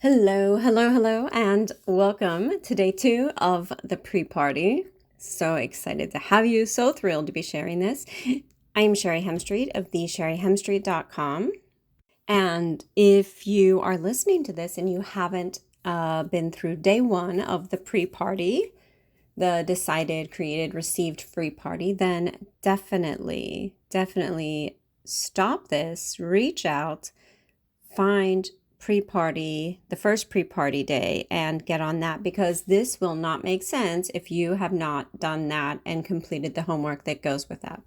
Hello, hello, hello, and welcome to day 2 of the pre-party. So excited to have you. So thrilled to be sharing this. I'm Sherry Hemstreet of thesherryhemstreet.com. And if you are listening to this and you haven't been through day 1 of the pre-party, the decided, created, received free party, then definitely stop this, reach out, find the first pre-party day, and get on that, because this will not make sense if you have not done that and completed the homework that goes with that.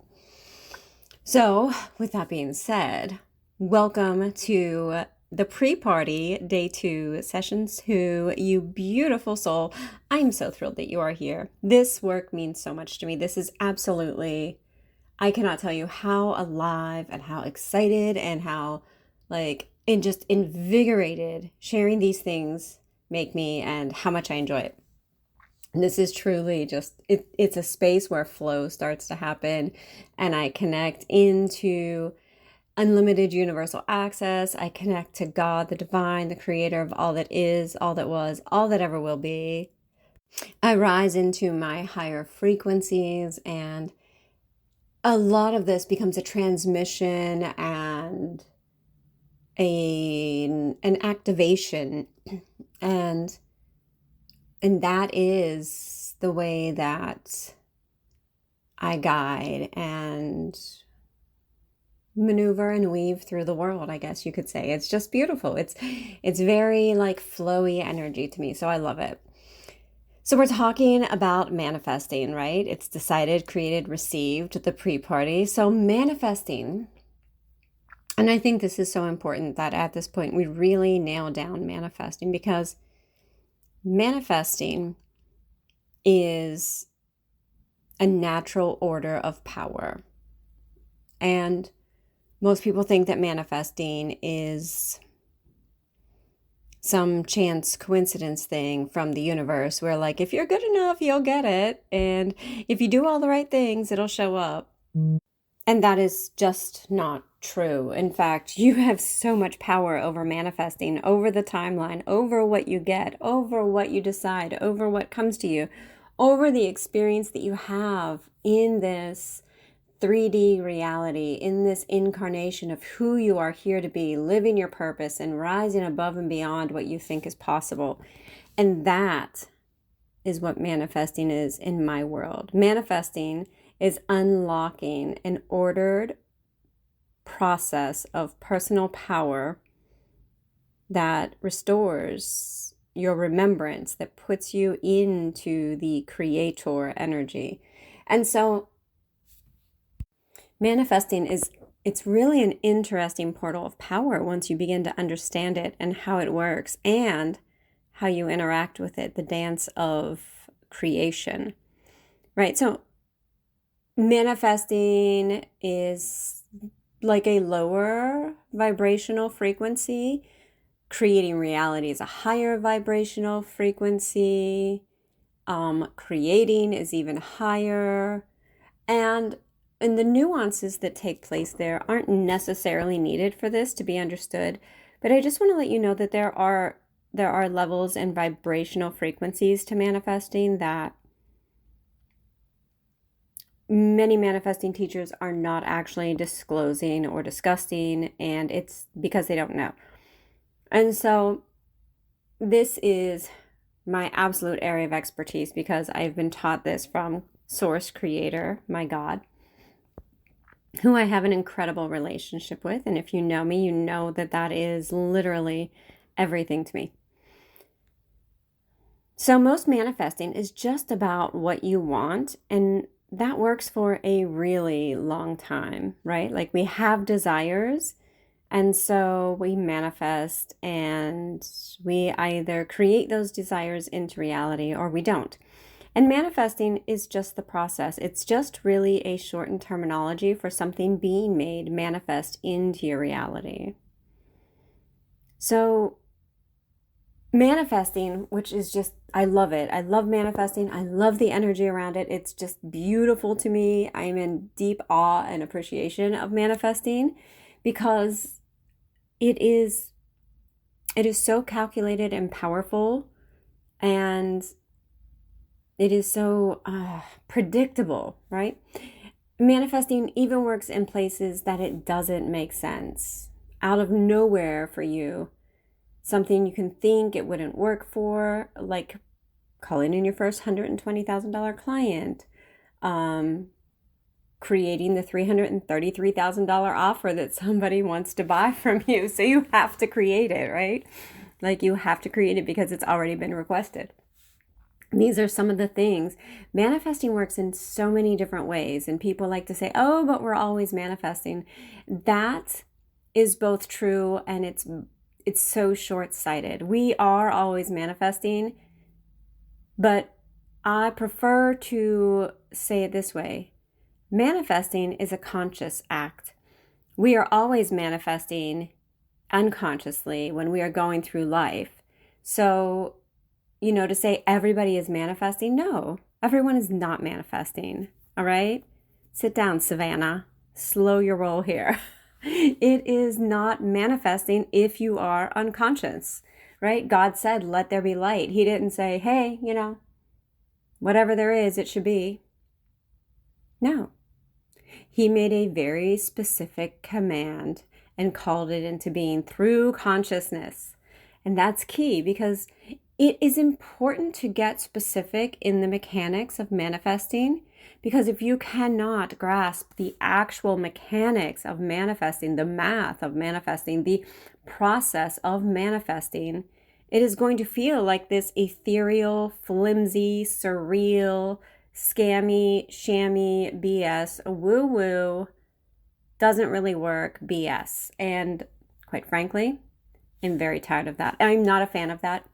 So with that being said, welcome to the pre-party day 2, session 2, you beautiful soul. I'm so thrilled that you are here. This work means so much to me. This is absolutely, I cannot tell you how alive and how excited and how and just invigorated sharing these things make me, and how much I enjoy it. And this is truly just, it's a space where flow starts to happen, and I connect into unlimited universal access. I connect to God, the divine, the creator of all that is, all that was, all that ever will be. I rise into my higher frequencies, and a lot of this becomes a transmission and an activation, and that is the way that I guide and maneuver and weave through the world, I guess you could say. It's just beautiful. It's very like flowy energy to me, so I love it. So we're talking about manifesting, right? It's decided, created, received, the pre-party. So manifesting. And I think this is so important that at this point we really nail down manifesting, because manifesting is a natural order of power. And most people think that manifesting is some chance coincidence thing from the universe, where like, if you're good enough, you'll get it. And if you do all the right things, it'll show up. And that is just not true. In fact, you have so much power over manifesting, over the timeline, over what you get, over what you decide, over what comes to you, over the experience that you have in this 3D reality, in this incarnation of who you are here to be, living your purpose and rising above and beyond what you think is possible. And that is what manifesting is in my world. Manifesting is unlocking an ordered process of personal power that restores your remembrance, that puts you into the creator energy. And so manifesting it's really an interesting portal of power once you begin to understand it and how it works and how you interact with it, the dance of creation, right? So manifesting is like a lower vibrational frequency. Creating reality is a higher vibrational frequency. Creating is even higher. And the nuances that take place there aren't necessarily needed for this to be understood. But I just want to let you know that there are levels and vibrational frequencies to manifesting that many manifesting teachers are not actually disclosing or discussing, and it's because they don't know. And so this is my absolute area of expertise, because I've been taught this from Source Creator, my God, who I have an incredible relationship with. And if you know me, you know that that is literally everything to me. So most manifesting is just about what you want, and that works for a really long time, right? Like, we have desires, and so we manifest, and we either create those desires into reality or we don't. And manifesting is just the process. It's just really a shortened terminology for something being made manifest into your reality. So manifesting, which is just, I love it. I love manifesting. I love the energy around it. It's just beautiful to me. I'm in deep awe and appreciation of manifesting, because it is It is so calculated and powerful, and it is so predictable, right? Manifesting even works in places that it doesn't make sense. Out of nowhere for you, something you can think it wouldn't work for, like calling in your first $120,000 client, creating the $333,000 offer that somebody wants to buy from you. So you have to create it, right? Like you have to create it because it's already been requested. These are some of the things. Manifesting works in so many different ways. And people like to say, oh, but we're always manifesting. That is both true, and it's so short-sighted. We are always manifesting, but I prefer to say it this way. Manifesting is a conscious act. We are always manifesting unconsciously when we are going through life. So, to say everybody is manifesting, no, everyone is not manifesting. All right? Sit down, Savannah. Slow your roll here. It is not manifesting if you are unconscious, right? God said, let there be light. He didn't say, hey, whatever there is, it should be. No. He made a very specific command and called it into being through consciousness. And that's key, because it is important to get specific in the mechanics of manifesting, because if you cannot grasp the actual mechanics of manifesting, the math of manifesting, the process of manifesting, it is going to feel like this ethereal, flimsy, surreal, scammy, shammy BS, woo-woo, doesn't really work BS. And quite frankly, I'm very tired of that. I'm not a fan of that.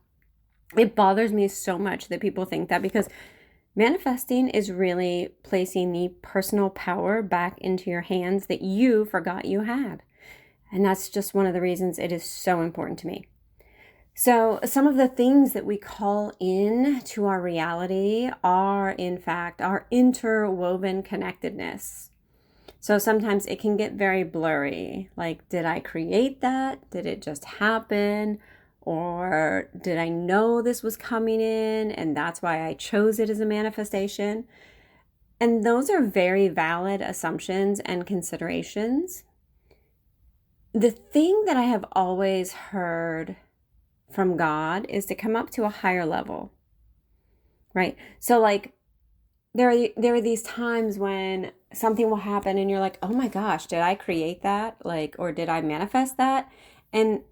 It bothers me so much that people think that, because manifesting is really placing the personal power back into your hands that you forgot you had. And that's just one of the reasons it is so important to me. So some of the things that we call in to our reality are, in fact, our interwoven connectedness. So sometimes it can get very blurry. Like, did I create that? Did it just happen? Or did I know this was coming in and that's why I chose it as a manifestation? And those are very valid assumptions and considerations. The thing that I have always heard from God is to come up to a higher level, right? So like there are these times when something will happen and you're like, oh my gosh, did I create that? Like, or did I manifest that? And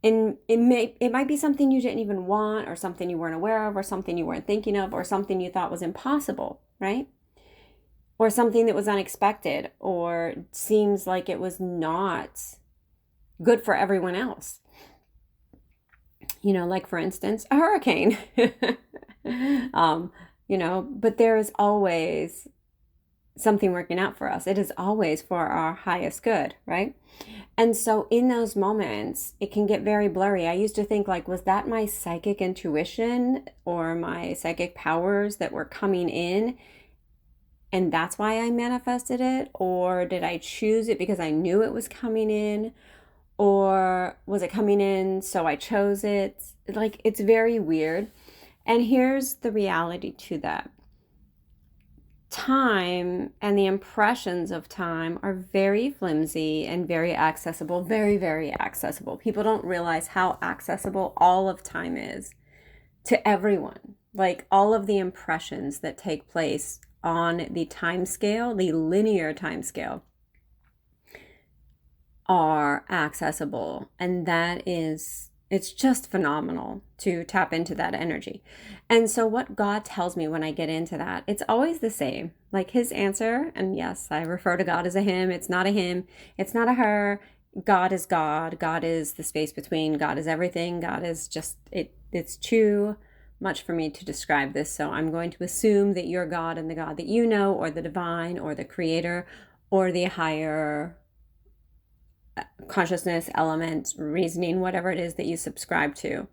it might be something you didn't even want, or something you weren't aware of, or something you weren't thinking of, or something you thought was impossible, right? Or something that was unexpected, or seems like it was not good for everyone else. Like for instance, a hurricane. But there is always something working out for us. It is always for our highest good, right? And so in those moments, it can get very blurry. I used to think like, was that my psychic intuition or my psychic powers that were coming in, and that's why I manifested it? Or did I choose it because I knew it was coming in? Or was it coming in so I chose it? Like, it's very weird. And here's the reality to that. Time and the impressions of time are very flimsy and very accessible, very, very accessible. People don't realize how accessible all of time is to everyone. Like, all of the impressions that take place on the time scale, the linear time scale, are accessible. And it's just phenomenal to tap into that energy. And so what God tells me when I get into that, it's always the same. Like his answer, and yes, I refer to God as a him. It's not a him. It's not a her. God is God. God is the space between. God is everything. God is just, it's too much for me to describe this. So I'm going to assume that you're God, and the God that you know, or the divine, or the creator, or the higher consciousness, element, reasoning, whatever it is that you subscribe to.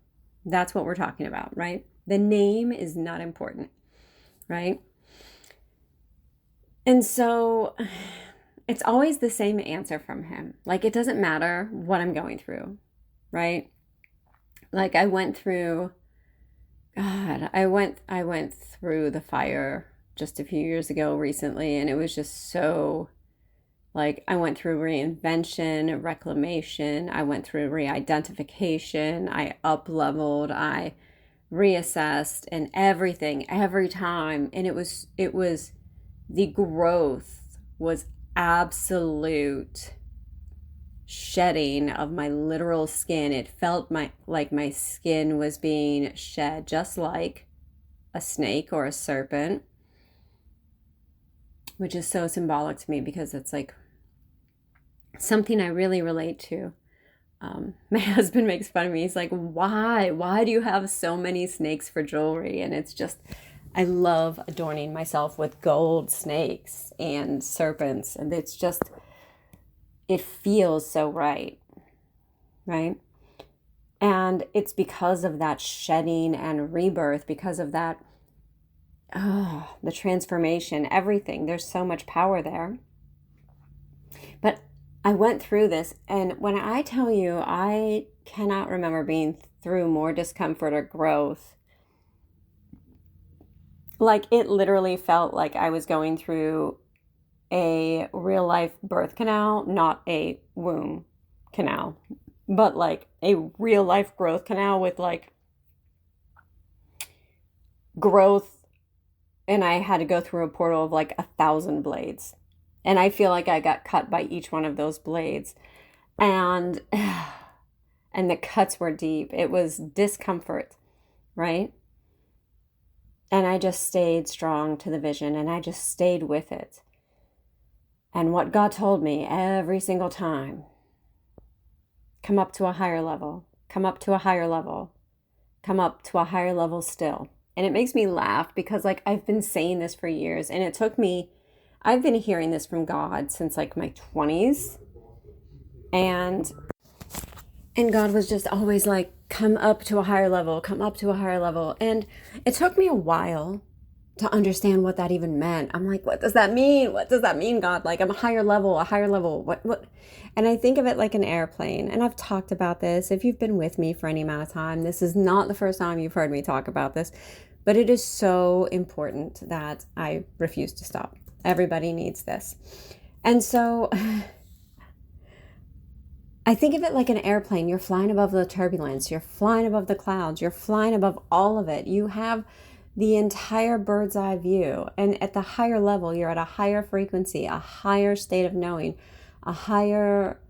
That's what we're talking about, right? The name is not important, right? And so it's always the same answer from him. Like, it doesn't matter what I'm going through. right? Like I went through, God, I went through the fire just a few years ago recently, and it was just so like I went through reinvention, reclamation, I went through re-identification, I up leveled, I reassessed and everything every time. And it was the growth was absolute shedding of my literal skin. It felt like my skin was being shed, just like a snake or a serpent, which is so symbolic to me because it's like something I really relate to. My husband makes fun of me. He's like, why do you have so many snakes for jewelry? And it's just, I love adorning myself with gold snakes and serpents. And it's just, it feels so right, right? And it's because of that shedding and rebirth, because of that, the transformation, everything. There's so much power there. But I went through this, and when I tell you, I cannot remember being through more discomfort or growth. Like it literally felt like I was going through a real life birth canal, not a womb canal, but like a real life growth canal with like growth. And I had to go through a portal of like 1,000 blades. And I feel like I got cut by each one of those blades. And and the cuts were deep. It was discomfort, right? And I just stayed strong to the vision and I just stayed with it. And what God told me every single time, come up to a higher level, come up to a higher level, come up to a higher level still. And it makes me laugh because like I've been saying this for years, and it took me, I've been hearing this from God since like my 20s. And God was just always like, come up to a higher level, come up to a higher level. And it took me a while to understand what that even meant. I'm like, what does that mean? What does that mean, God? Like I'm a higher level, what? And I think of it like an airplane. And I've talked about this. If you've been with me for any amount of time, this is not the first time you've heard me talk about this, but it is so important that I refuse to stop. Everybody needs this. And so I think of it like an airplane. You're flying above the turbulence. You're flying above the clouds. You're flying above all of it. You have the entire bird's eye view. And at the higher level, you're at a higher frequency, a higher state of knowing, a higher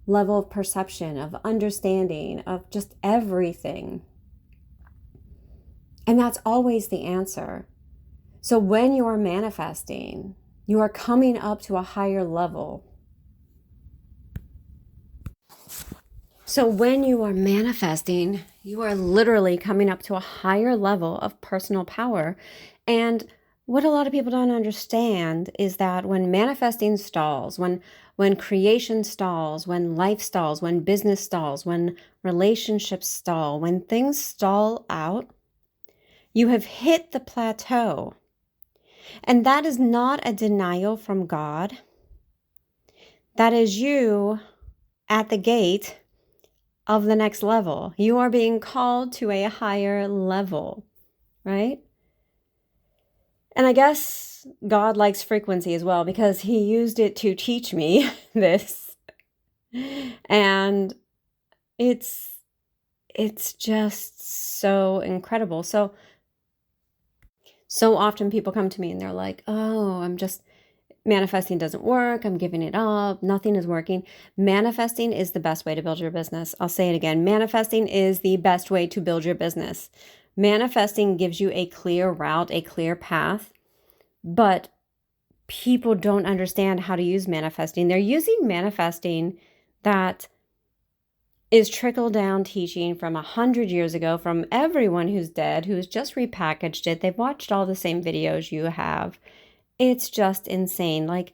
level of perception, of understanding, of just everything. And that's always the answer. So when you are manifesting, you are coming up to a higher level. So when you are manifesting, you are literally coming up to a higher level of personal power. And what a lot of people don't understand is that when manifesting stalls, when creation stalls, when life stalls, when business stalls, when relationships stall, when things stall out, you have hit the plateau. And that is not a denial from God. That is you at the gate of the next level. You are being called to a higher level, right? And I guess God likes frequency as well because he used it to teach me this. And it's just so incredible. So often people come to me and they're like, oh, I'm just manifesting doesn't work. I'm giving it up. Nothing is working. Manifesting is the best way to build your business. I'll say it again. Manifesting is the best way to build your business. Manifesting gives you a clear route, a clear path, but people don't understand how to use manifesting. They're using manifesting that is trickle down teaching from 100 years ago from everyone who's dead, who's just repackaged it. They've watched all the same videos you have. It's just insane. Like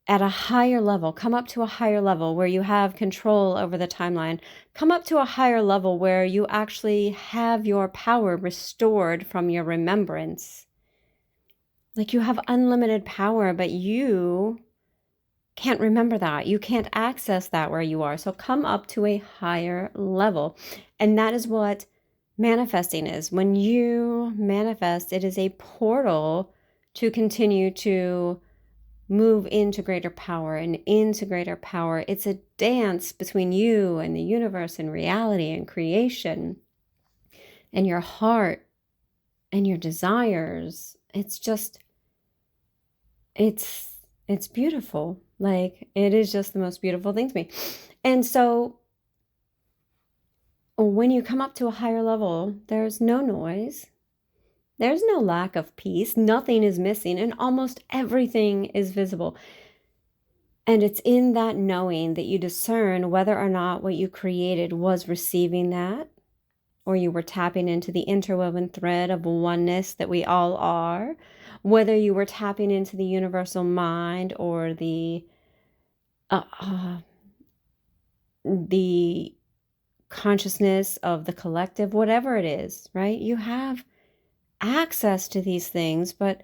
at a higher level, come up to a higher level where you have control over the timeline. Come up to a higher level where you actually have your power restored from your remembrance. Like you have unlimited power, but you can't remember that. You can't access that where you are. So come up to a higher level. And that is what manifesting is. When you manifest, it is a portal to continue to move into greater power and into greater power. It's a dance between you and the universe and reality and creation and your heart and your desires. It's just, it's beautiful. Like, it is just the most beautiful thing to me. And so when you come up to a higher level, there's no noise. There's no lack of peace. Nothing is missing, and almost everything is visible. And it's in that knowing that you discern whether or not what you created was receiving that, or you were tapping into the interwoven thread of oneness that we all are, whether you were tapping into the universal mind or the consciousness of the collective, whatever it is, right? You have access to these things, but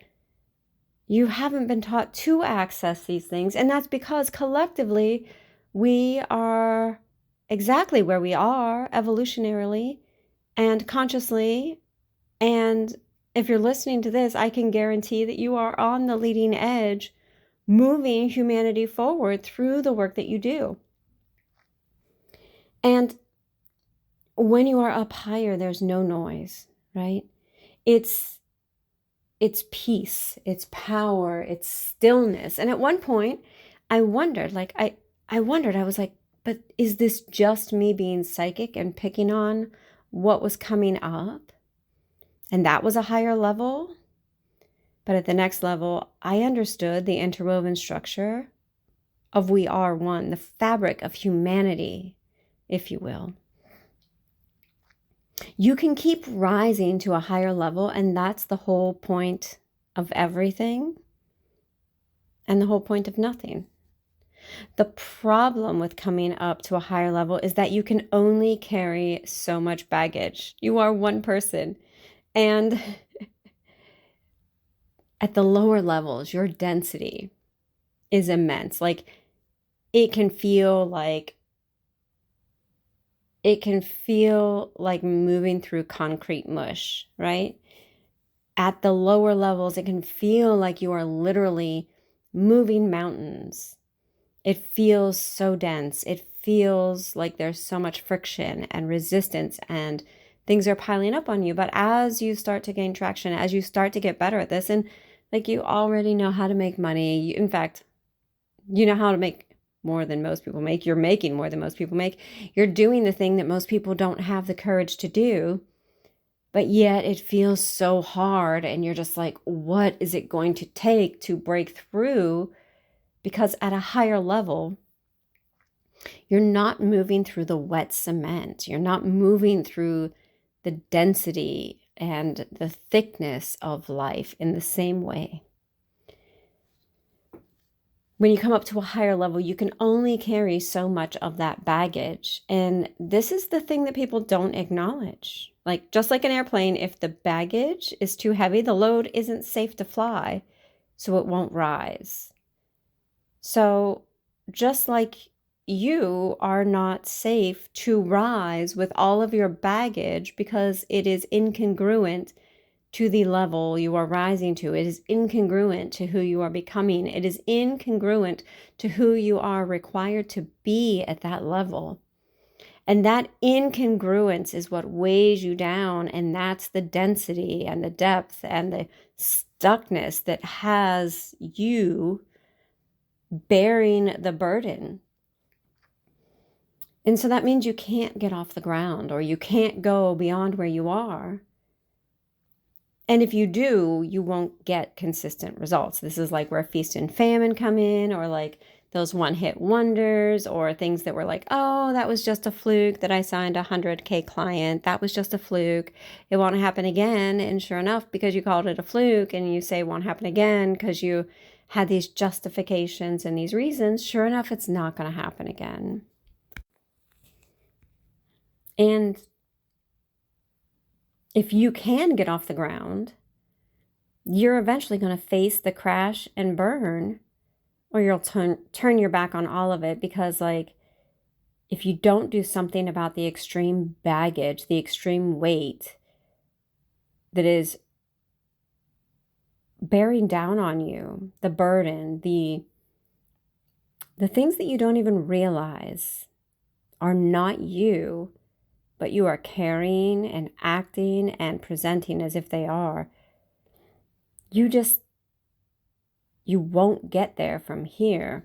you haven't been taught to access these things. And that's because collectively we are exactly where we are evolutionarily and consciously. And if you're listening to this, I can guarantee that you are on the leading edge, moving humanity forward through the work that you do. And when you are up higher, there's no noise, right? It's peace, it's power, it's stillness. And at one point, I wondered, I was like, but is this just me being psychic and picking on what was coming up? And that was a higher level. But at the next level, I understood the interwoven structure of we are one, the fabric of humanity, if you will. You can keep rising to a higher level, and that's the whole point of everything and the whole point of nothing. The problem with coming up to a higher level is that you can only carry so much baggage. You are one person, and at the lower levels, your density is immense. Like, it can feel like moving through concrete mush, right? At the lower levels, it can feel like you are literally moving mountains. It feels so dense. It feels like there's so much friction and resistance and things are piling up on you. But as you start to gain traction, as you start to get better at this, and like, you already know how to make money. In fact, you know how to make more than most people make. You're making more than most people make. You're doing the thing that most people don't have the courage to do, but yet it feels so hard. And you're just like, what is it going to take to break through? Because at a higher level, you're not moving through the wet cement. You're not moving through the density and the thickness of life in the same way. When you come up to a higher level, you can only carry so much of that baggage. And this is the thing that people don't acknowledge. Like, just like an airplane, if the baggage is too heavy, the load isn't safe to fly, so it won't rise. So just like you are not safe to rise with all of your baggage because it is incongruent to the level you are rising to. It is incongruent to who you are becoming. It is incongruent to who you are required to be at that level. And that incongruence is what weighs you down. And that's the density and the depth and the stuckness that has you bearing the burden. And so that means you can't get off the ground, or you can't go beyond where you are. And if you do, you won't get consistent results. This is like where feast and famine come in, or like those one-hit wonders, or things that were like, oh, that was just a fluke that I signed a 100K client. That was just a fluke. It won't happen again. And sure enough, because you called it a fluke and you say it won't happen again because you had these justifications and these reasons, sure enough, it's not going to happen again. And if you can get off the ground, you're eventually going to face the crash and burn or you'll turn your back on all of it because, like, if you don't do something about the extreme baggage, the extreme weight that is bearing down on you, the burden, the things that you don't even realize are not you, but you are carrying and acting and presenting as if they are, you won't get there from here.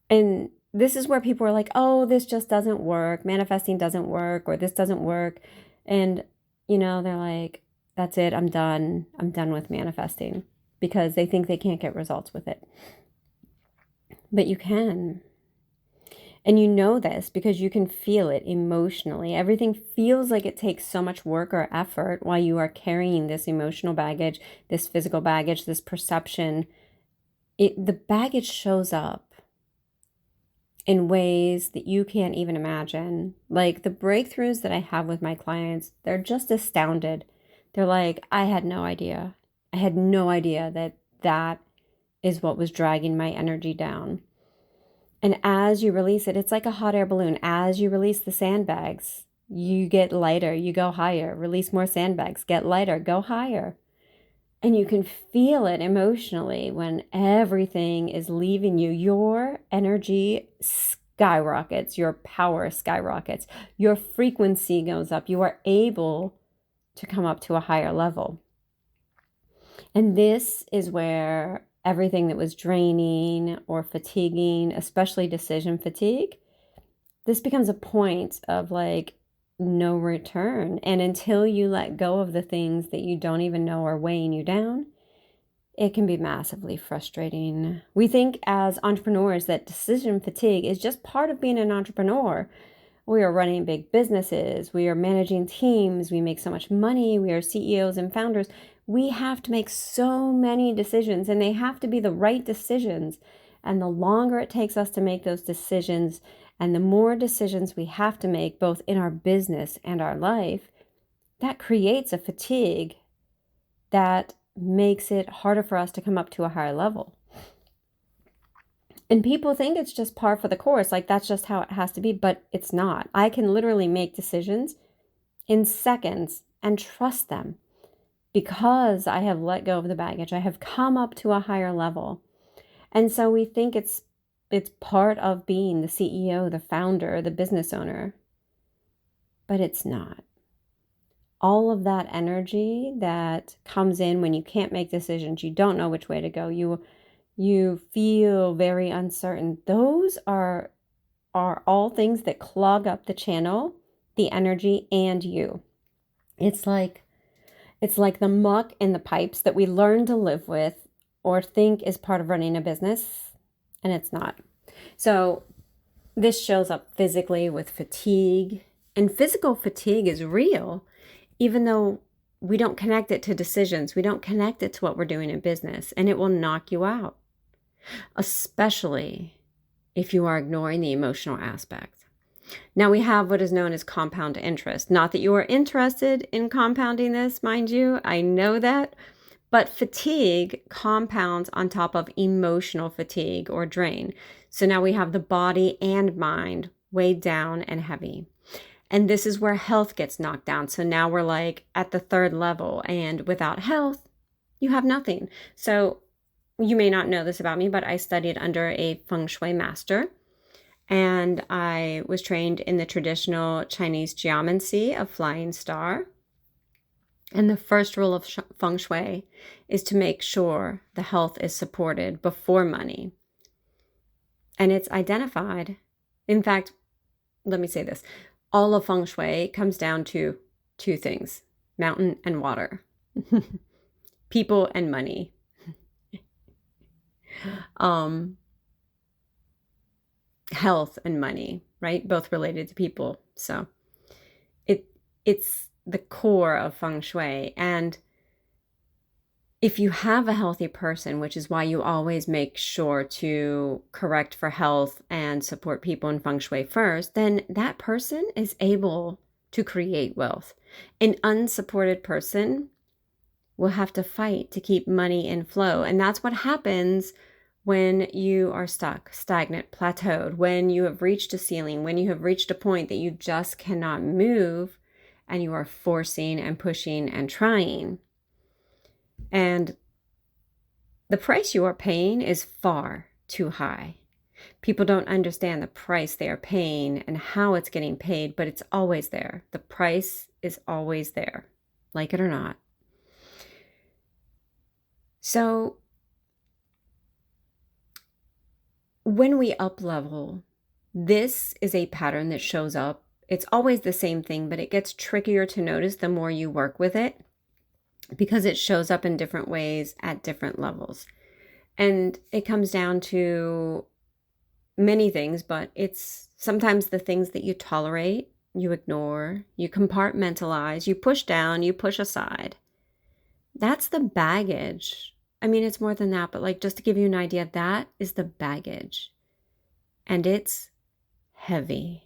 And this is where people are like, oh, this just doesn't work. Manifesting doesn't work, or this doesn't work. And, they're like, that's it. I'm done. I'm done with manifesting, because they think they can't get results with it. But you can. And you know this because you can feel it emotionally. Everything feels like it takes so much work or effort while you are carrying this emotional baggage, this physical baggage, this perception. The baggage shows up in ways that you can't even imagine. Like the breakthroughs that I have with my clients, they're just astounded. They're like, I had no idea. I had no idea that is what was dragging my energy down. And as you release it, it's like a hot air balloon. As you release the sandbags, you get lighter, you go higher. Release more sandbags, get lighter, go higher. And you can feel it emotionally when everything is leaving you. Your energy skyrockets, your power skyrockets, your frequency goes up. You are able to come up to a higher level. And this is where everything that was draining or fatiguing, especially decision fatigue, this becomes a point of like no return. And until you let go of the things that you don't even know are weighing you down, it can be massively frustrating. We think as entrepreneurs that decision fatigue is just part of being an entrepreneur. We are running big businesses. We are managing teams. We make so much money. We are CEOs and founders. We have to make so many decisions, and they have to be the right decisions. And the longer it takes us to make those decisions, and the more decisions we have to make, both in our business and our life, that creates a fatigue that makes it harder for us to come up to a higher level. And people think it's just par for the course, like that's just how it has to be, but it's not. I can literally make decisions in seconds and trust them because I have let go of the baggage. I have come up to a higher level. And so we think it's part of being the CEO, the founder, the business owner, but it's not. All of that energy that comes in when you can't make decisions, you don't know which way to go, you feel very uncertain. Those are all things that clog up the channel, the energy, and you. It's like the muck in the pipes that we learn to live with or think is part of running a business, and it's not. So this shows up physically with fatigue, and physical fatigue is real, even though we don't connect it to decisions. We don't connect it to what we're doing in business, and it will knock you out, especially if you are ignoring the emotional aspect. Now we have what is known as compound interest. Not that you are interested in compounding this, mind you, I know that, but fatigue compounds on top of emotional fatigue or drain. So now we have the body and mind weighed down and heavy. And this is where health gets knocked down. So now we're like at the third level, and without health, you have nothing. So you may not know this about me, but I studied under a feng shui master, and I was trained in the traditional Chinese geomancy of flying star. And the first rule of feng shui is to make sure the health is supported before money. And it's identified. In fact, let me say this. All of feng shui comes down to two things: mountain and water, people and money. Health and money, right? Both related to people. So it's the core of feng shui. And if you have a healthy person, which is why you always make sure to correct for health and support people in feng shui first, then that person is able to create wealth. An unsupported person will have to fight to keep money in flow. And that's what happens when you are stuck, stagnant, plateaued, when you have reached a ceiling, when you have reached a point that you just cannot move and you are forcing and pushing and trying. And the price you are paying is far too high. People don't understand the price they are paying and how it's getting paid, but it's always there. The price is always there, like it or not. So when we up level, this is a pattern that shows up. It's always the same thing, but it gets trickier to notice the more you work with it because it shows up in different ways at different levels. And it comes down to many things, but it's sometimes the things that you tolerate, you ignore, you compartmentalize, you push down, you push aside. That's the baggage. I mean, it's more than that, but like just to give you an idea, that is the baggage. And it's heavy.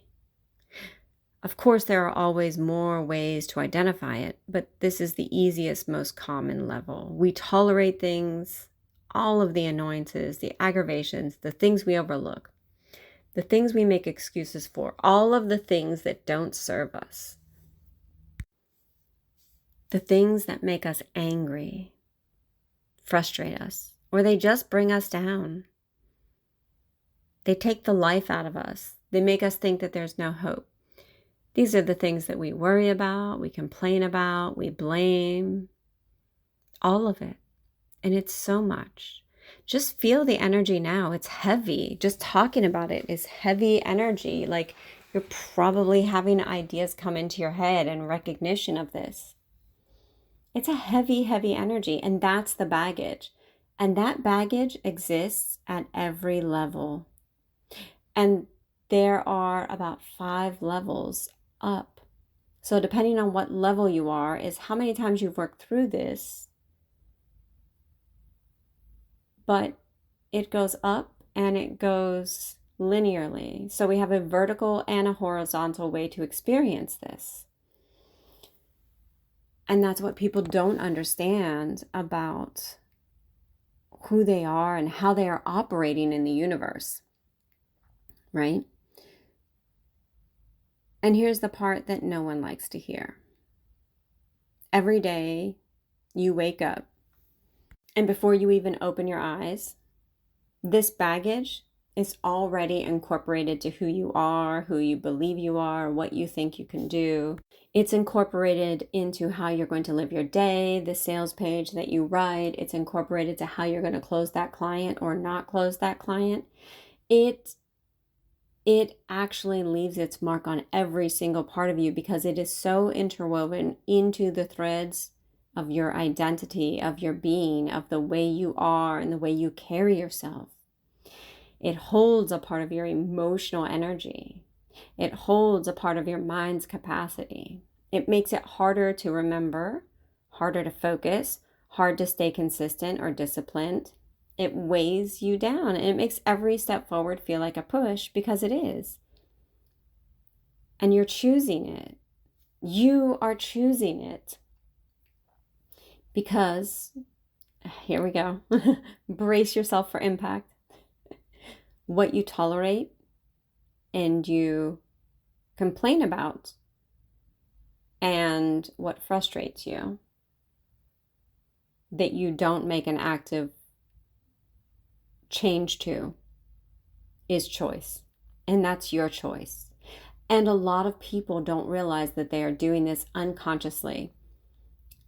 Of course, there are always more ways to identify it, but this is the easiest, most common level. We tolerate things, all of the annoyances, the aggravations, the things we overlook, the things we make excuses for, all of the things that don't serve us, the things that make us angry, frustrate us, or they just bring us down. They take the life out of us. They make us think that there's no hope. These are the things that we worry about, we complain about, we blame, all of it. And it's so much. Just feel the energy now. It's heavy. Just talking about it is heavy energy. Like you're probably having ideas come into your head and recognition of this. It's a heavy, heavy energy. And that's the baggage. And that baggage exists at every level. And there are about 5 levels up. So depending on what level you are is how many times you've worked through this. But it goes up and it goes linearly. So we have a vertical and a horizontal way to experience this. And that's what people don't understand about who they are and how they are operating in the universe, right? And here's the part that no one likes to hear. Every day you wake up, and before you even open your eyes, this baggage is already incorporated to who you are, who you believe you are, what you think you can do. It's incorporated into how you're going to live your day, the sales page that you write. It's incorporated to how you're going to close that client or not close that client. It actually leaves its mark on every single part of you because it is so interwoven into the threads of your identity, of your being, of the way you are and the way you carry yourself. It holds a part of your emotional energy. It holds a part of your mind's capacity. It makes it harder to remember, harder to focus, hard to stay consistent or disciplined. It weighs you down and it makes every step forward feel like a push because it is. And you're choosing it. You are choosing it. Because, here we go, brace yourself for impact. What you tolerate and you complain about and what frustrates you that you don't make an active change to is choice. And that's your choice. And a lot of people don't realize that they are doing this unconsciously.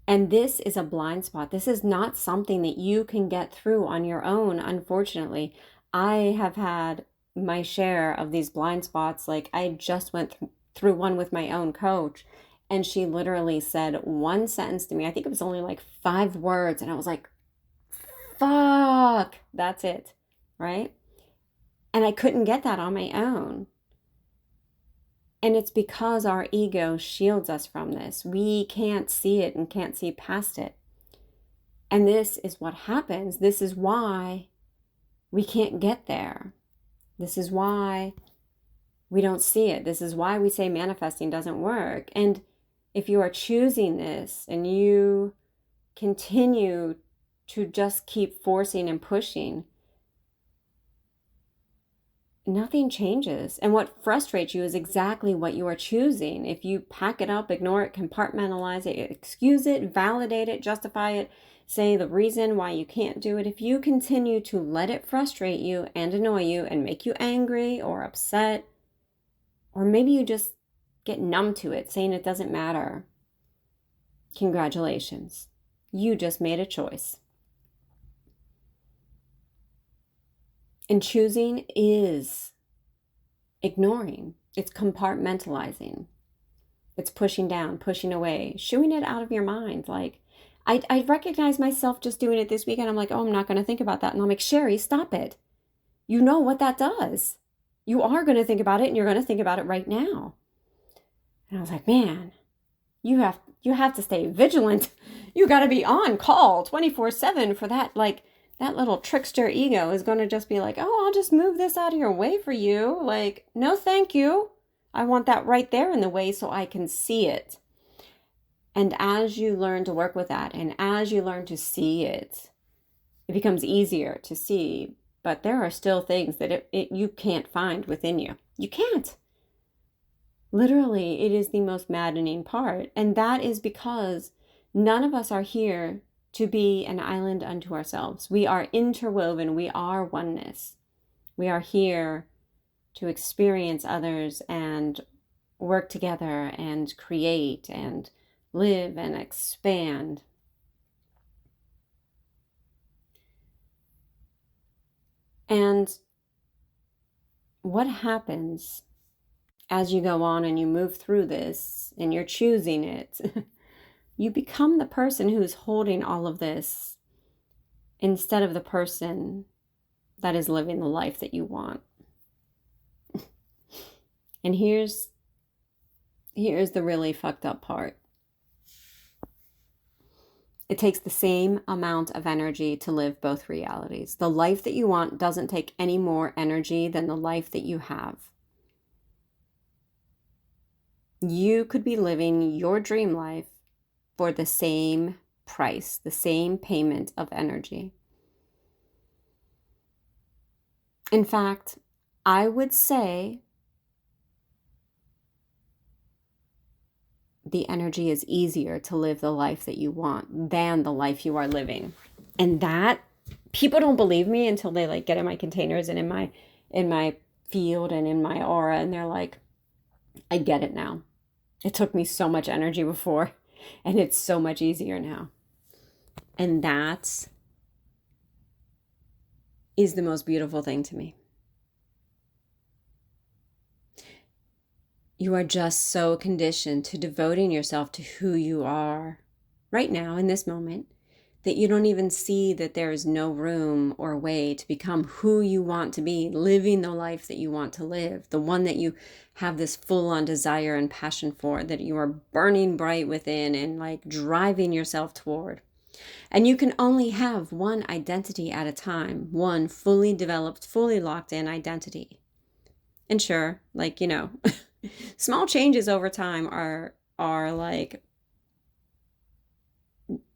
And this is a blind spot. This is not something that you can get through on your own, unfortunately. I have had my share of these blind spots. Like I just went through one with my own coach, and she literally said one sentence to me. I think it was only like 5 words. And I was like, fuck, that's it, right? And I couldn't get that on my own. And it's because our ego shields us from this. We can't see it and can't see past it. And this is what happens. This is why we can't get there. This is why we don't see it. This is why we say manifesting doesn't work. And if you are choosing this and you continue to just keep forcing and pushing, nothing changes. And what frustrates you is exactly what you are choosing. If you pack it up, ignore it, compartmentalize it, excuse it, validate it, justify it, say the reason why you can't do it, if you continue to let it frustrate you and annoy you and make you angry or upset, or maybe you just get numb to it, saying it doesn't matter, congratulations. You just made a choice. And choosing is ignoring. It's compartmentalizing. It's pushing down, pushing away, shooing it out of your mind. Like, I recognize myself just doing it this weekend. I'm like, oh, I'm not going to think about that. And I'm like, Sherry, stop it. You know what that does. You are going to think about it, and you're going to think about it right now. And I was like, man, you have to stay vigilant. You got to be on call 24/7 for that. Like, that little trickster ego is going to just be like, oh, I'll just move this out of your way for you. Like, no, thank you. I want that right there in the way so I can see it. And as you learn to work with that, and as you learn to see it, it becomes easier to see. But there are still things that you can't find within you. You can't. Literally, it is the most maddening part. And that is because none of us are here to be an island unto ourselves. We are interwoven. We are oneness. We are here to experience others and work together and create and live and expand. And what happens as you go on and you move through this and you're choosing it? You become the person who's holding all of this instead of the person that is living the life that you want. And here's the really fucked up part. It takes the same amount of energy to live both realities. The life that you want doesn't take any more energy than the life that you have. You could be living your dream life for the same price, the same payment of energy. In fact, I would say the energy is easier to live the life that you want than the life you are living. And that, people don't believe me until they like get in my containers and in my field and in my aura, and they're like, I get it now. It took me so much energy before, and it's so much easier now. And that is the most beautiful thing to me. You are just so conditioned to devoting yourself to who you are right now in this moment that you don't even see that there is no room or way to become who you want to be, living the life that you want to live, the one that you have this full-on desire and passion for, that you are burning bright within and like driving yourself toward. And you can only have one identity at a time, one fully developed, fully locked in identity. And sure, like, small changes over time are like,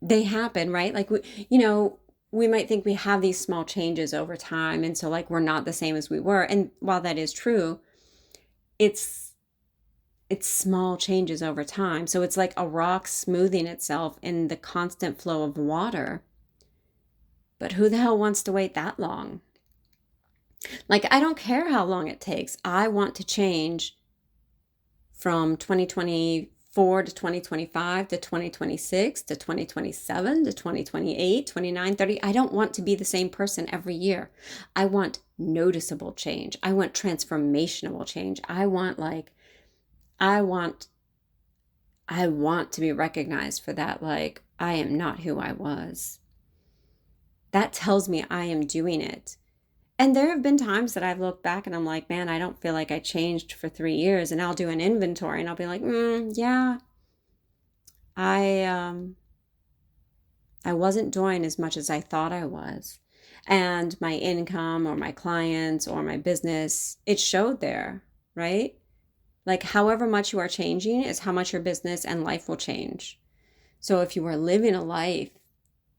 they happen, right? Like, we might think we have these small changes over time. And so like, we're not the same as we were. And while that is true, it's small changes over time. So it's like a rock smoothing itself in the constant flow of water. But who the hell wants to wait that long? Like, I don't care how long it takes. I want to change from 2024 to 2025 to 2026 to 2027 to 2028, 29, 30. I don't want to be the same person every year. I want noticeable change. I want transformational change. I want to be recognized for that. Like, I am not who I was. That tells me I am doing it. And there have been times that I've looked back and I'm like, man, I don't feel like I changed for 3 years. And I'll do an inventory and I'll be like, yeah, I wasn't doing as much as I thought I was. And my income or my clients or my business, it showed there, right? Like, however much you are changing is how much your business and life will change. So if you are living a life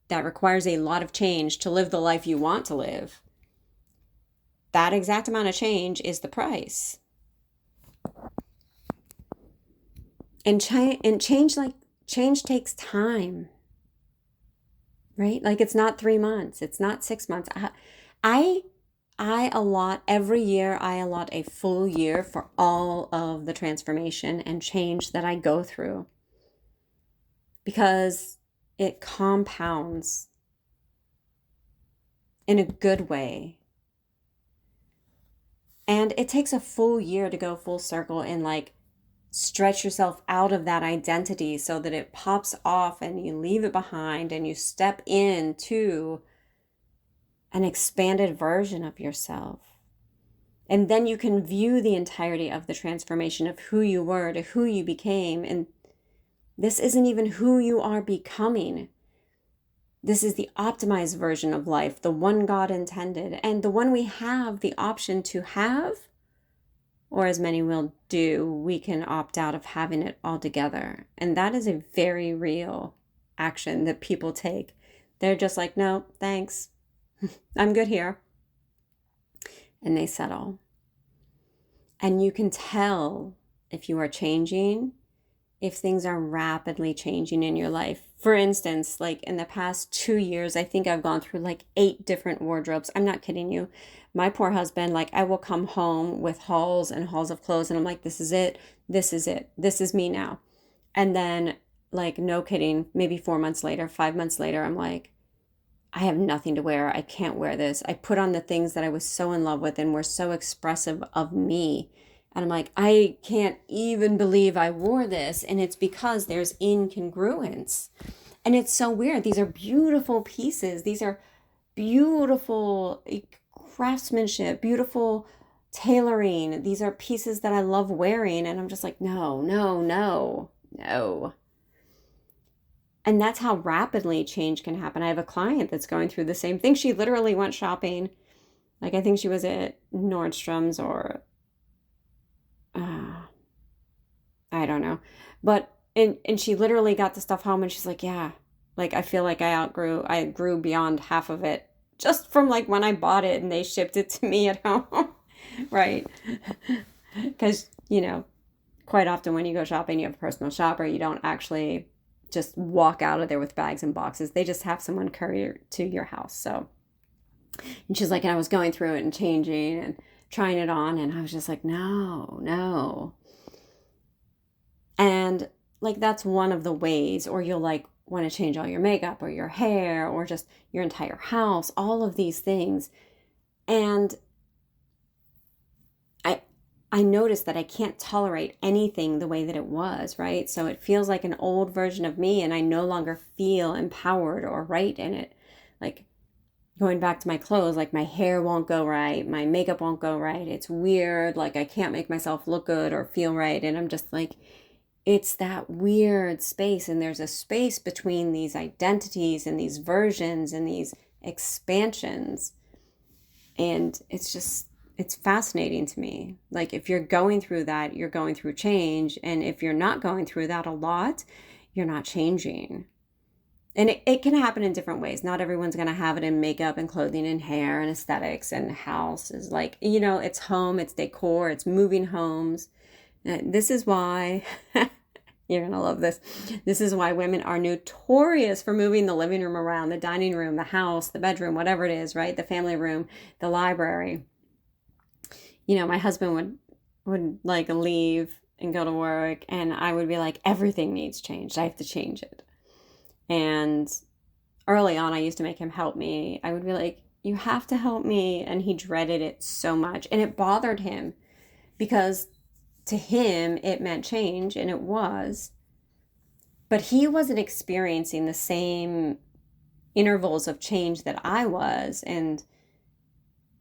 that requires a lot of change to live the life you want to live, that exact amount of change is the price. And change takes time, right? Like it's not 3 months, it's not 6 months. I allot every year, I allot a full year for all of the transformation and change that I go through, because it compounds in a good way. And it takes a full year to go full circle and like stretch yourself out of that identity so that it pops off and you leave it behind and you step into an expanded version of yourself. And then you can view the entirety of the transformation of who you were to who you became. And this isn't even who you are becoming. This is the optimized version of life, the one God intended, and the one we have the option to have, or as many will do, we can opt out of having it altogether. And that is a very real action that people take. They're just like, no, thanks. I'm good here. And they settle. And you can tell if you are changing, if things are rapidly changing in your life. For instance, like in the past 2 years, I think I've gone through like 8 different wardrobes. I'm not kidding you. My poor husband, like I will come home with hauls and hauls of clothes and I'm like, this is it. This is it. This is me now. And then like, no kidding, maybe 4 months later, 5 months later, I'm like, I have nothing to wear. I can't wear this. I put on the things that I was so in love with and were so expressive of me. And I'm like, I can't even believe I wore this. And it's because there's incongruence. And it's so weird. These are beautiful pieces. These are beautiful craftsmanship, beautiful tailoring. These are pieces that I love wearing. And I'm just like, no, no, no, no. And that's how rapidly change can happen. I have a client that's going through the same thing. She literally went shopping. Like I think she was at Nordstrom's or I don't know. But and she literally got the stuff home and she's like, yeah, like I feel like I grew beyond half of it just from like when I bought it and they shipped it to me at home. Right? Because, you know, quite often when you go shopping, you have a personal shopper. You don't actually just walk out of there with bags and boxes. They just have someone courier to your house. So, and she's like, and I was going through it and changing and trying it on. And I was just like, no, no. And like, that's one of the ways, or you'll like want to change all your makeup or your hair or just your entire house, all of these things. And I noticed that I can't tolerate anything the way that it was, right? So it feels like an old version of me and I no longer feel empowered or right in it. Like going back to my clothes, like my hair won't go right, my makeup won't go right. It's weird, like I can't make myself look good or feel right. And I'm just like, it's that weird space. And there's a space between these identities and these versions and these expansions. And it's fascinating to me. Like if you're going through that, you're going through change. And if you're not going through that a lot, you're not changing. And it can happen in different ways. Not everyone's going to have it in makeup and clothing and hair and aesthetics and house. Is like, you know, it's home, it's decor, it's moving homes. This is why, you're going to love this. This is why women are notorious for moving the living room around, the dining room, the house, the bedroom, whatever it is, right? The family room, the library. You know, my husband would like leave and go to work and I would be like, everything needs changed. I have to change it. And early on, I used to make him help me. I would be like, you have to help me. And he dreaded it so much. And it bothered him because to him, it meant change, and it was. But he wasn't experiencing the same intervals of change that I was,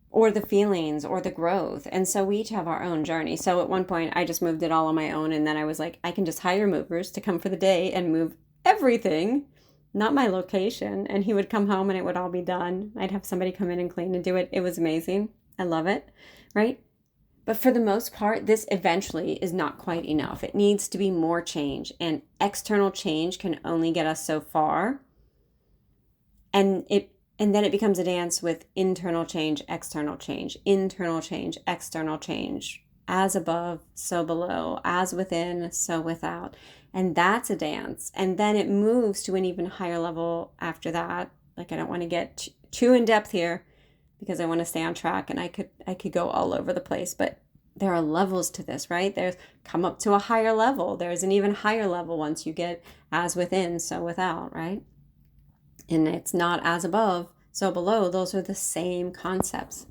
or the feelings or the growth. And so we each have our own journey. So at one point, I just moved it all on my own. And then I was like, I can just hire movers to come for the day and move everything, not my location. And he would come home and it would all be done. I'd have somebody come in and clean and do it. It was amazing. I love it. Right? But for the most part, this eventually is not quite enough. It needs to be more change. And external change can only get us so far. And And then it becomes a dance with internal change, external change, internal change, external change. As above, so below. As within, so without. And that's a dance. And then it moves to an even higher level after that. Like, I don't want to get too in depth here because I want to stay on track, and I could go all over the place. But there are levels to this, right? There's come up to a higher level. There's an even higher level once you get as within, so without, right? And it's not as above, so below. Those are the same concepts.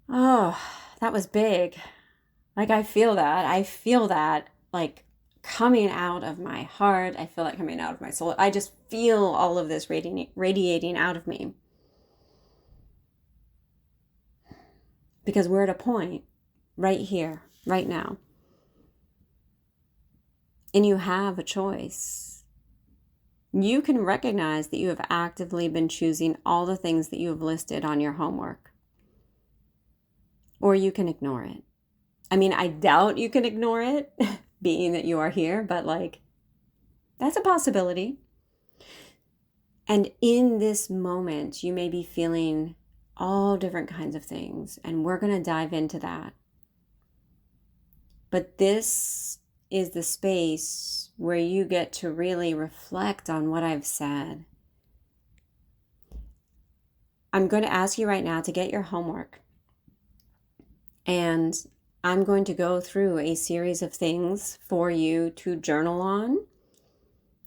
Oh, that was big. Like, I feel that. I feel that, like, coming out of my heart. I feel that coming out of my soul. I just feel all of this radiating out of me. Because we're at a point right here, right now. And you have a choice. You can recognize that you have actively been choosing all the things that you have listed on your homework. Or you can ignore it. I mean, I doubt you can ignore it, being that you are here, but like, that's a possibility. And in this moment, you may be feeling all different kinds of things, and we're going to dive into that. But this is the space where you get to really reflect on what I've said. I'm going to ask you right now to get your homework. And I'm going to go through a series of things for you to journal on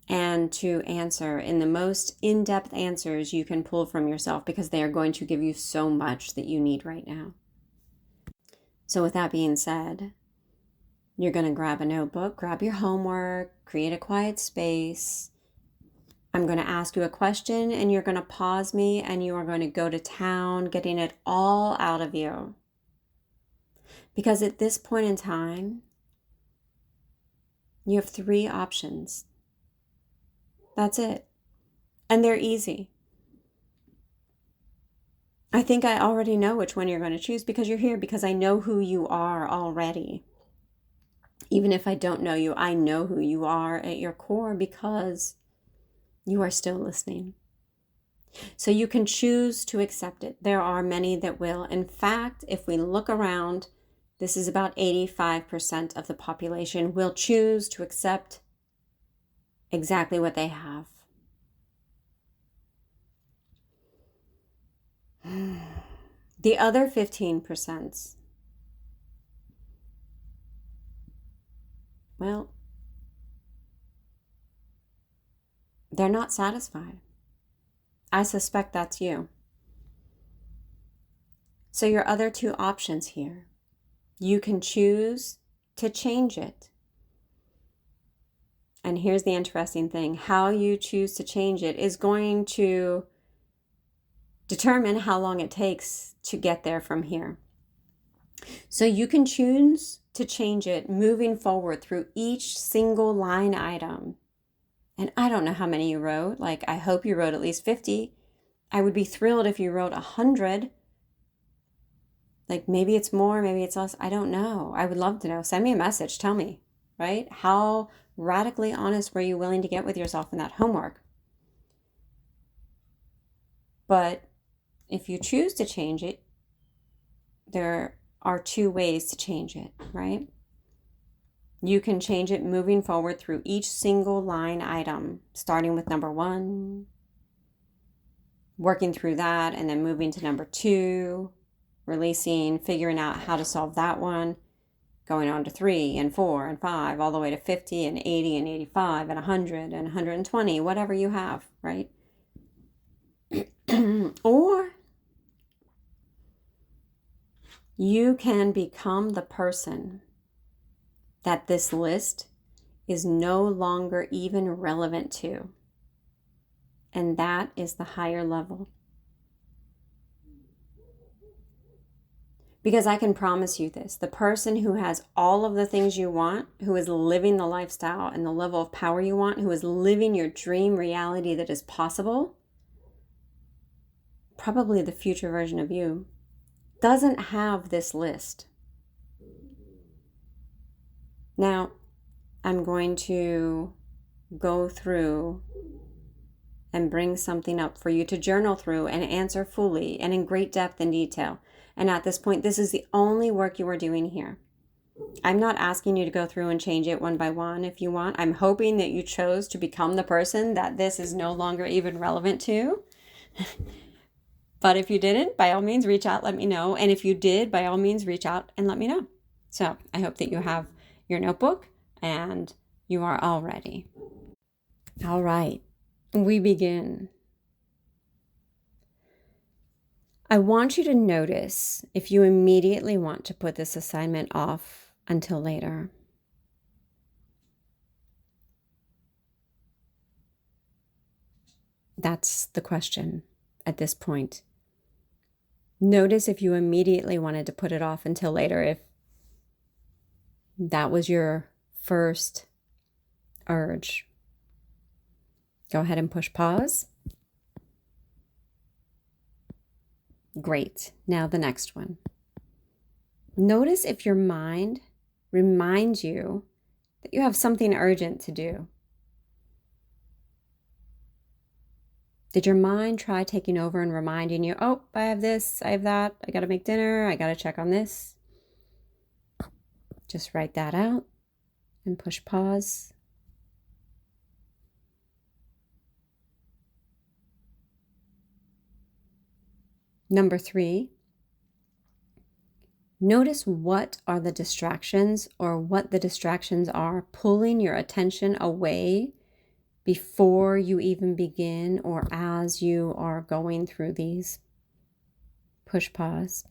and to answer in the most in-depth answers you can pull from yourself, because they are going to give you so much that you need right now. So with that being said, you're going to grab a notebook, grab your homework, create a quiet space. I'm going to ask you a question, and you're going to pause me, and you are going to go to town, getting it all out of you. Because at this point in time, you have 3 options. That's it. And they're easy. I think I already know which one you're going to choose, because you're here, because I know who you are already. Even if I don't know you, I know who you are at your core, because you are still listening. So you can choose to accept it. There are many that will. In fact, if we look around, this is about 85% of the population will choose to accept exactly what they have. The other 15%, well, they're not satisfied. I suspect that's you. So your other 2 options here, you can choose to change it. And here's the interesting thing. How you choose to change it is going to determine how long it takes to get there from here. So you can choose to change it moving forward through each single line item. And I don't know how many you wrote. Like, I hope you wrote at least 50. I would be thrilled if you wrote 100. Like, maybe it's more, maybe it's less. I don't know. I would love to know. Send me a message. Tell me, right? How radically honest were you willing to get with yourself in that homework? But if you choose to change it, there are 2 ways to change it, right? You can change it moving forward through each single line item, starting with number 1, working through that, and then moving to number 2, releasing, figuring out how to solve that one, going on to 3 and 4 and 5, all the way to 50 and 80 and 85 and 100 and 120, whatever you have, right? Or you can become the person that this list is no longer even relevant to. And that is the higher level. Because I can promise you this, the person who has all of the things you want, who is living the lifestyle and the level of power you want, who is living your dream reality that is possible, probably the future version of you, doesn't have this list. Now, I'm going to go through and bring something up for you to journal through and answer fully and in great depth and detail. And at this point, this is the only work you are doing here. I'm not asking you to go through and change it one by one if you want. I'm hoping that you chose to become the person that this is no longer even relevant to. But if you didn't, by all means, reach out, let me know. And if you did, by all means, reach out and let me know. So I hope that you have your notebook and you are all ready. All right, we begin. I want you to notice if you immediately want to put this assignment off until later. That's the question at this point. Notice if you immediately wanted to put it off until later, if that was your first urge. Go ahead and push pause. Great. Now the next one. Notice if your mind reminds you that you have something urgent to do. Did your mind try taking over and reminding you, oh, I have this, I have that, I got to make dinner, I got to check on this? Just write that out and push pause. Number 3, notice what are the distractions or what the distractions are pulling your attention away before you even begin or as you are going through these. Push pause.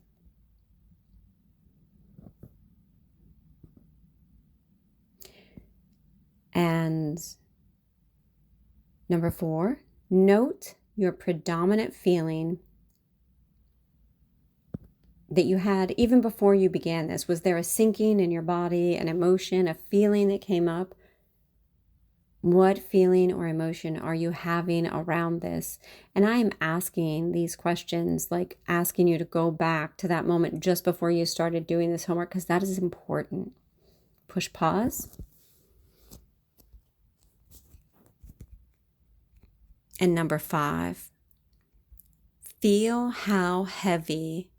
And number 4, note your predominant feeling that you had even before you began this. Was there a sinking in your body, an emotion, a feeling that came up? What feeling or emotion are you having around this? And I am asking these questions, like asking you to go back to that moment just before you started doing this homework, because that is important. Push pause. And number 5, feel how heavy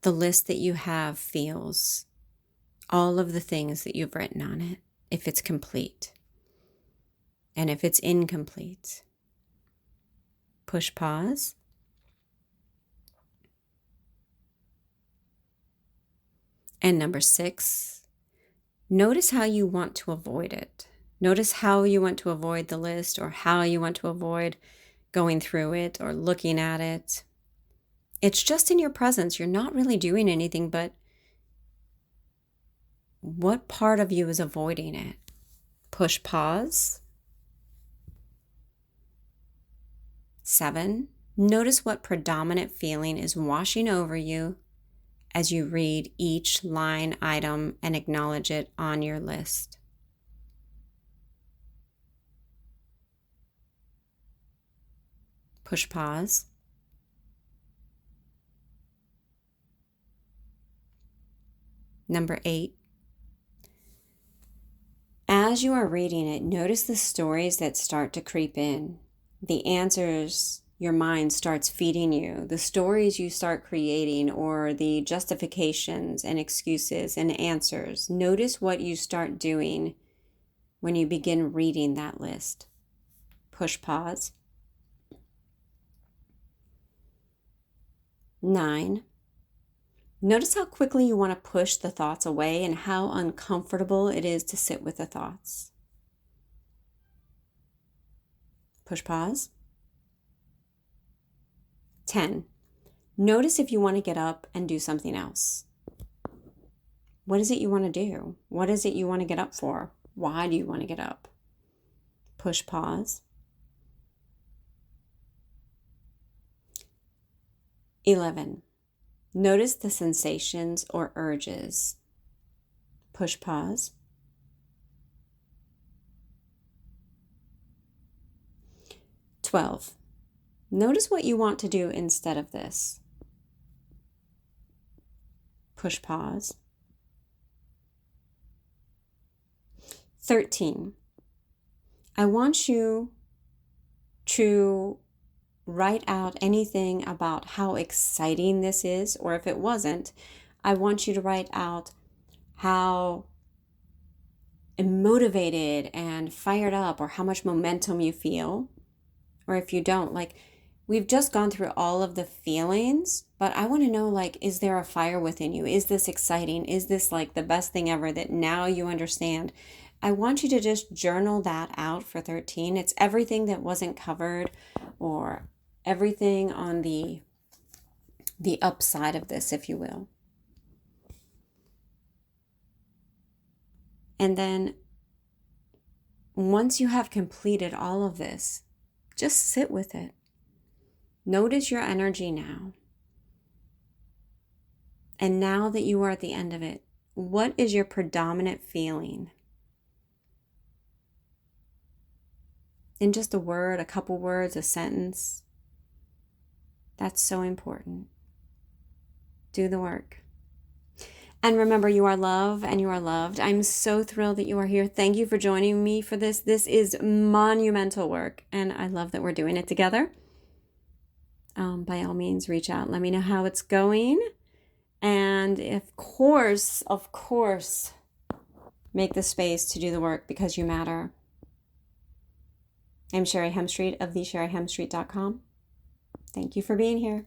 the list that you have feels. All of the things that you've written on it, if it's complete. And if it's incomplete, push pause. And number 6, notice how you want to avoid it. Notice how you want to avoid the list or how you want to avoid going through it or looking at it. It's just in your presence. You're not really doing anything, but what part of you is avoiding it? Push pause. 7, notice what predominant feeling is washing over you as you read each line item and acknowledge it on your list. Push pause. Number 8, as you are reading it, notice the stories that start to creep in, the answers your mind starts feeding you, the stories you start creating, or the justifications and excuses and answers. Notice what you start doing when you begin reading that list. Push pause. 9, notice how quickly you want to push the thoughts away and how uncomfortable it is to sit with the thoughts. Push pause. 10, notice if you want to get up and do something else. What is it you want to do? What is it you want to get up for? Why do you want to get up? Push pause. 11, notice the sensations or urges. Push pause. 12, notice what you want to do instead of this. Push pause. 13, I want you to write out anything about how exciting this is, or if it wasn't, I want you to write out how motivated and fired up, or how much momentum you feel. Or if you don't, like, we've just gone through all of the feelings, but I want to know, like, is there a fire within you? Is this exciting? Is this like the best thing ever that now you understand? I want you to just journal that out for 13. It's everything that wasn't covered, or everything on the upside of this, if you will. And then once you have completed all of this, just sit with it. Notice your energy now. And now that you are at the end of it, what is your predominant feeling? In just a word, a couple words, a sentence. That's so important. Do the work. And remember, you are loved and you are loved. I'm so thrilled that you are here. Thank you for joining me for this. This is monumental work, and I love that we're doing it together. By all means, reach out. Let me know how it's going. And of course, make the space to do the work, because you matter. I'm Sherry Hemstreet of thesherryhemstreet.com. Thank you for being here.